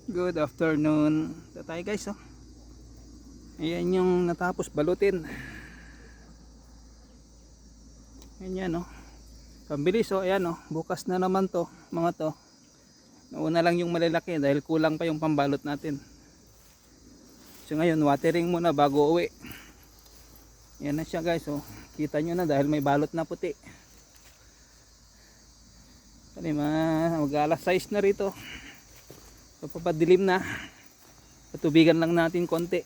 Good afternoon. Ito tayo guys, oh. Ayan yung natapos balutin. Ayan, oh. Pambilis, oh. Ayan, oh. Bukas na naman to, mga to. Nauna lang yung malalaki dahil kulang pa yung pambalot natin. So ngayon, watering muna bago uwi. Ayan na siya guys, oh. Kita nyo na dahil may balot na puti. Kani mag-alas 6 na rito. So papadilim na. Patubigan lang natin konti.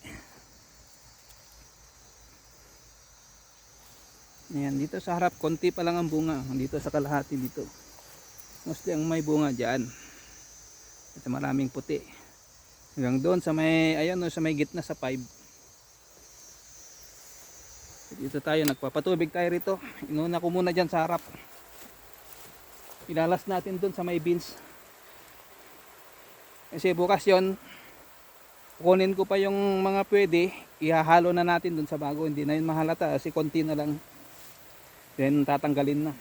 Ayan, dito sa harap konti pa lang ang bunga. Dito sa kalahati dito. Mostly ang may bunga dyan. At maraming puti. Hanggang doon sa may, ayan, no, sa may gitna sa 5. Dito tayo, nagpapatubig tayo rito. Inuna ko muna dyan sa harap. Ilalas natin doon sa may beans. Kasi bukas yon, kukunin ko pa yung mga pwede, ihahalo na natin dun sa bago. Hindi na yun mahalata kasi konti na lang, then tatanggalin na.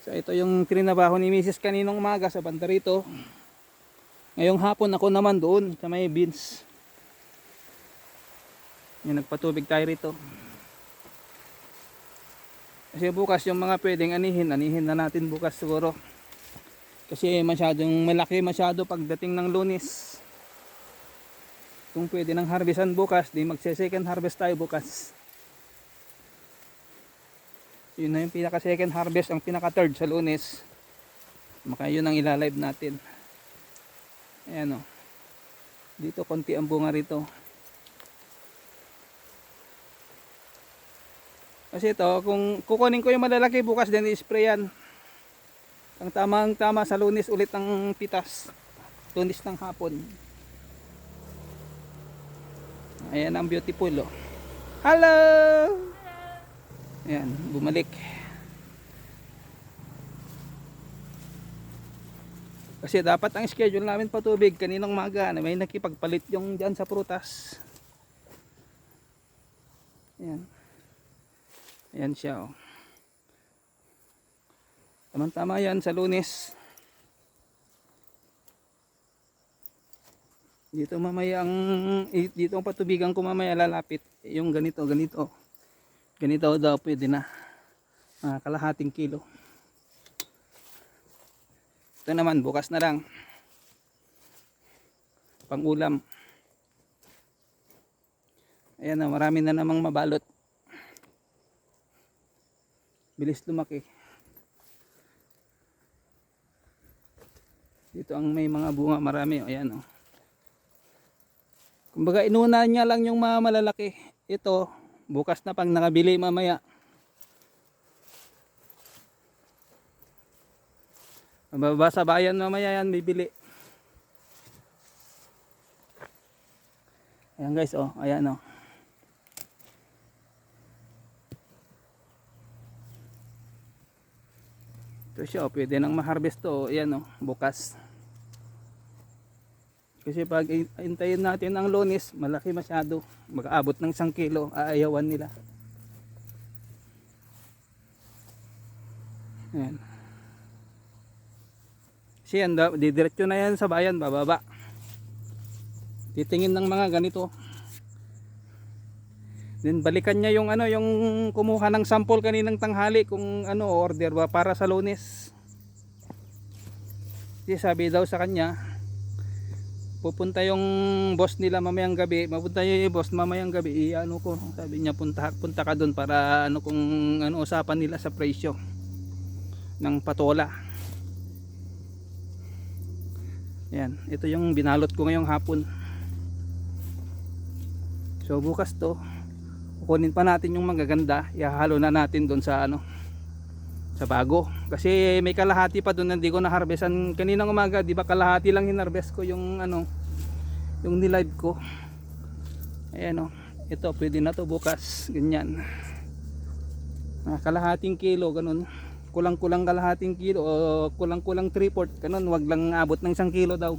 So ito yung trinabaho ni Mrs. kaninong umaga sa banda rito. Ngayong hapon ako naman doon sa may beans. Yan, nagpatubig tayo rito. Kasi bukas yung mga pwedeng anihin na natin bukas siguro. Kasi masyadong malaki masyado pagdating ng Lunes. Kung pwede nang harvestan bukas, di magse-second harvest tayo bukas. Yun na yung pinaka second harvest, ang pinaka third sa Lunes. Maka yun ang ilalive natin. Ayan o. Dito konti ang bunga rito. Kasi ito, kung kukunin ko yung malalaki bukas, then i-sprayan. Ang tamang tama sa Lunes ulit ang pitas. Lunes ng hapon. Ayan ang beautiful, oh. Hello! Ayan, bumalik. Kasi dapat ang schedule namin patubig kaninang maga na may nakipagpalit yung dyan sa prutas. Ayan. Ayan siya, oh. Tama-tama yan sa Lunes. Dito mamaya dito ang patubigan ko mamaya lalapit. Yung ganito. Ganito daw pwede na. Kalahating kilo. Ito naman bukas na lang. Pang-ulam. Ayan na, marami na namang mabalot. Bilis lumaki. Dito ang may mga bunga marami. Ayan, oh. Kumbaga inuna niya lang yung mga malalaki. Ito, bukas na pang nakabili mamaya. Mababa sa bayan mamaya yan, bibili. Ayan guys, oh. Ayan, oh. Ito siya, oh. Pwede nang ma-harvest to. Ayan, oh. Bukas. Kasi pag hintayin natin ang Lunes, malaki masyado. Mag-aabot ng 1 kilo, aayawan nila. Ayan. Kasi yan, didiretso na yan sa bayan, bababa. Titingin ng mga ganito. Then balikan niya yung ano, yung kumuha ng sample kaninang tanghali kung ano order ba para sa Lunes. Kasi sabi daw sa kanya, pupunta yung boss nila mamayang gabi, mapunta yung boss mamayang gabi, ano ko, sabi niya punta ka doon para ano kung ano usapan nila sa presyo ng patola. Yan, ito yung binalot ko ngayong hapon. So bukas to, kukunin pa natin yung magaganda, ihahalo na natin doon sa ano, sa bago. Kasi may kalahati pa doon hindi ko na harvestan kaninang umaga, di ba kalahati lang hinarvest ko yung ano, yung nilive ko. Ayan, oh. Ito pwede na to bukas, ganyan. Kalahating kilo ganun. Kulang-kulang kalahating kilo o kulang-kulang 3/4 ganun, wag lang abot ng 1 kilo daw.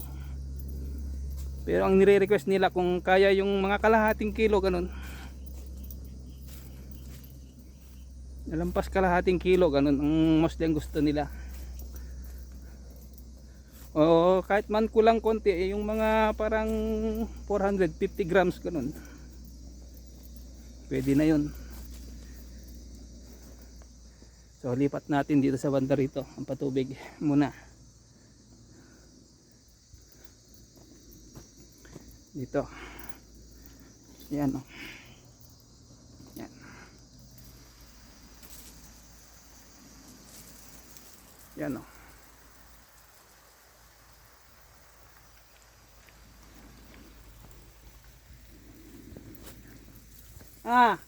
Pero ang nire-request nila kung kaya yung mga kalahating kilo ganun. Nalampas kalahating kilo ganun ang mostly ang gusto nila. O kahit man kulang konti, yung mga parang 450 grams ganun. Pwede na yun. So lipat natin dito sa banda rito ang patubig muna. Dito. Yan o. Yan. Yan o. Ah.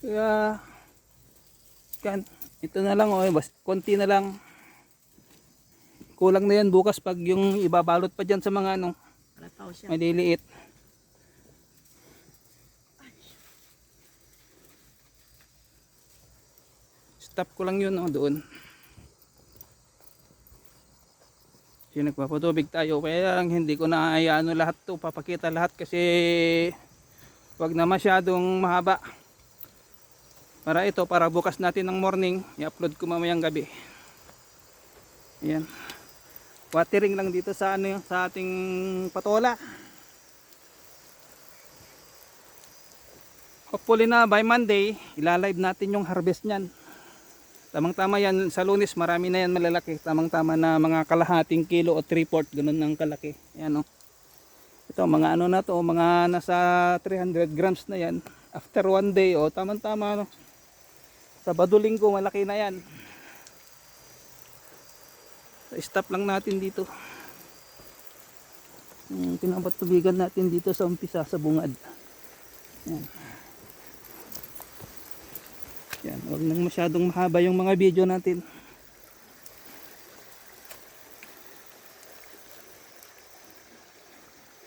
Kaya ito na lang konti na lang. Kulang na yan bukas pag yung ibabalot pa dyan sa mga ano maliliit. Stop ko lang yun doon. Kasi nagpapatubig tayo, kaya lang hindi ko na ayaano lahat to, papakita lahat kasi wag na masyadong mahaba. Para ito, para bukas natin ng morning, i-upload ko mamayang gabi. Ayan. Watering lang dito sa ano, sa ating patola. Hopefully na by Monday, ilalive natin yung harvest niyan. Tamang-tama yan, sa Lunes marami na yan malalaki. Tamang-tama na mga kalahating kilo o 3/4 ganun ng kalaki. Ayan o. Ito mga ano na to, mga nasa 300 grams na yan. After one day o tamang-tama no. Sabado Linggo malaki na yan. So, stop lang natin dito. Pinapatubigan natin dito sa umpisa sa bungad. Yan. Yan, huwag nang masyadong mahaba yung mga video natin.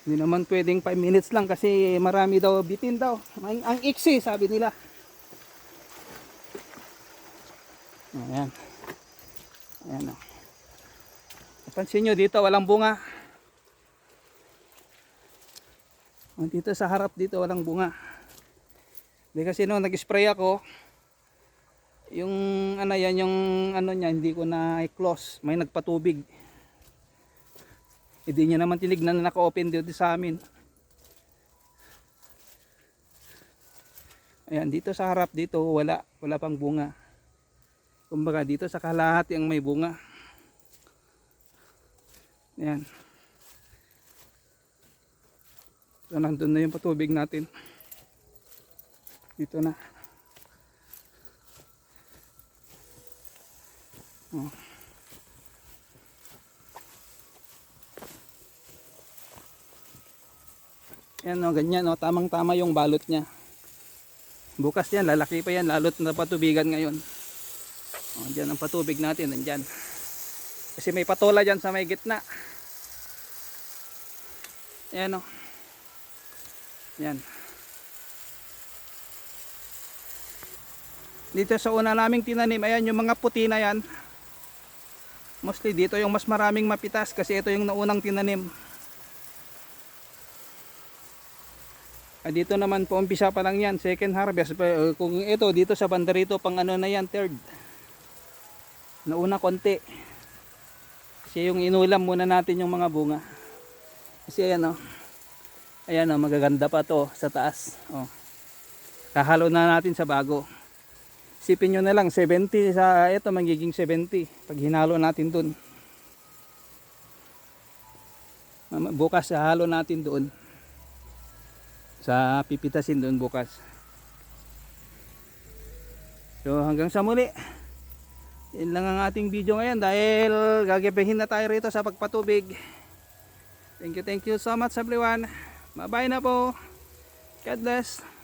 Hindi naman pwedeng 5 minutes lang kasi marami daw bitin daw. Ang iksi sabi nila. Ayan. Ayan o. Napansin nyo dito walang bunga. Dito sa harap dito walang bunga. Hindi kasi nung nag-spray ako, yung ano yan, yung ano niya hindi ko na i-close. May nagpatubig. Hindi niya naman tinignan na naka-open dito sa amin. Ayan, dito sa harap dito wala pang bunga. Kumbaga dito sa kalahati ang may bunga. Ayan. So nandun na yung patubig natin. Dito na. Oh. Yan o, ganyan o, tamang-tama yung balot niya. Bukas yan, lalaki pa yan, lalot na patubigan ngayon. O, dyan ang patubig natin, nandyan. Kasi may patola dyan sa may gitna. Yan o. Yan. Dito sa una naming tinanim, ayan yung mga puti na yan. Mostly dito yung mas maraming mapitas kasi ito yung naunang tinanim. Dito naman po umpisa pa lang yan, second harvest. Kung ito dito sa banda rito pang ano na yan, third. Nauna konti. Kasi yung inulam muna natin yung mga bunga. Kasi ayan o. Ayan o, magaganda pa to sa taas. O. Kahalo na natin sa bago. Isipin nyo na lang 70 sa ito magiging 70 pag hinalo natin dun. Bukas halo natin doon. Sa pipitasin doon bukas. So hanggang sa muli. Yan lang ang ating video ngayon dahil gagabihin na tayo rito sa pagpatubig. Thank you so much everyone. Bye bye na po. God bless.